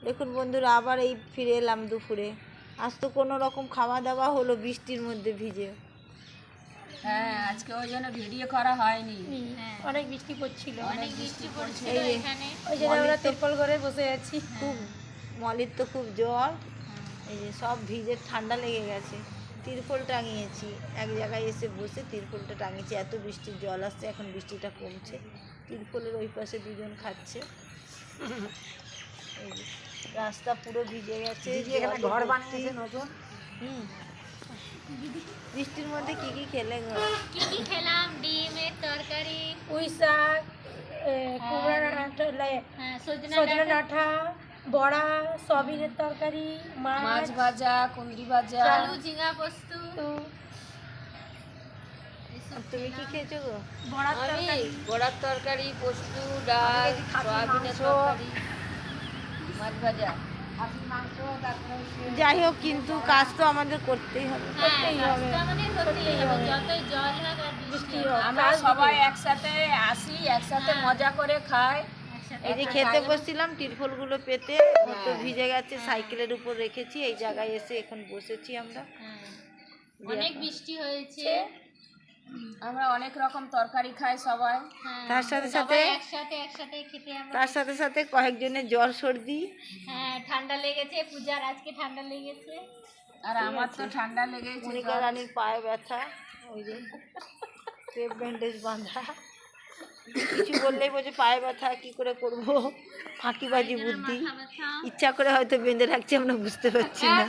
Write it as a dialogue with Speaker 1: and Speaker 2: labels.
Speaker 1: দেখুন বন্ধুরা, আবার এই ফিরে এলাম দুপুরে। আজ তো কোনো রকম খাওয়া দাওয়া হলো বৃষ্টির মধ্যে ভিজে।
Speaker 2: হ্যাঁ, আজকে ওই জন্য ভিডিও করা হয়নি।
Speaker 3: অনেক বৃষ্টি পড়ছিল,
Speaker 2: অনেক বৃষ্টি পড়ছিল
Speaker 3: এখানে ওই জন্য আমরা তিরপল করে বসে আছি।
Speaker 1: খুব মলির তো খুব জ্বর, এই যে সব ভিজে ঠান্ডা লেগে গেছে। তিরপল টাঙিয়েছি, এক জায়গায় এসে বসে তিরপলটা টাঙিয়েছি। এত বৃষ্টির জল আসছে, এখন বৃষ্টিটা কমছে। তিরপলের ওই পাশে দুজন খাচ্ছে। এই যে রাস্তা পুরো ভিজে গেছে,
Speaker 2: ঘর বানিয়েছে নতুন।
Speaker 1: বৃষ্টির মধ্যে কি কি খেলে গো?
Speaker 3: কি খেলাম? ডিমের তরকারি, পুঁই শাক, কুমড়া সজনে ডাঁটা, বড়া, সয়াবিনের তরকারি,
Speaker 2: মাছ ভাজা, কুঁদরি ভাজা,
Speaker 3: আলু ঝিঙা পোস্ত।
Speaker 1: তুমি কি খেয়েছো গো?
Speaker 3: বড়ার তরকারি,
Speaker 2: বড়ার তরকারি, পোস্ত, ডাল, সয়াবিনের তরকারি, মাছ ভাজা।
Speaker 1: যাই হোক, কিন্তু কাজ তো আমাদের করতেই হবে।
Speaker 3: যতই জল হোক আর বৃষ্টি হোক,
Speaker 2: আমরা সবাই একসাথে আসি, একসাথে মজা করে খাই।
Speaker 1: এই যে খেতে বসছিলাম, তিরপলগুলো পেতে তো ভিজে গেছে, সাইকেলের উপর রেখেছি। এই জায়গায় এসে এখন বসেছি আমরা।
Speaker 3: অনেক বৃষ্টি হয়েছে,
Speaker 2: আমরা অনেক রকম তরকারি খাই সবাই।
Speaker 1: তার সাথে সাথে
Speaker 3: একসাথে খেতে আমরা।
Speaker 1: তার সাথে সাথে কয়েকজনের জ্বর সর্দি।
Speaker 3: হ্যাঁ, ঠান্ডা লেগেছে, পূজার আজকে ঠান্ডা লেগেছে।
Speaker 2: আর আমার তো ঠান্ডা লেগেছে।
Speaker 1: মনিকা রানীর পায়ে ব্যথা, ওই যে টেপ ব্যান্ডেজ বাঁধা। কিছু বললেই বলছে পায়ে ব্যথা, কি করে করবো, ফাঁকিবাজি বুদ্ধি। ইচ্ছা করে হয়তো বেঁধে রাখছে, আমরা বুঝতে পারছি না।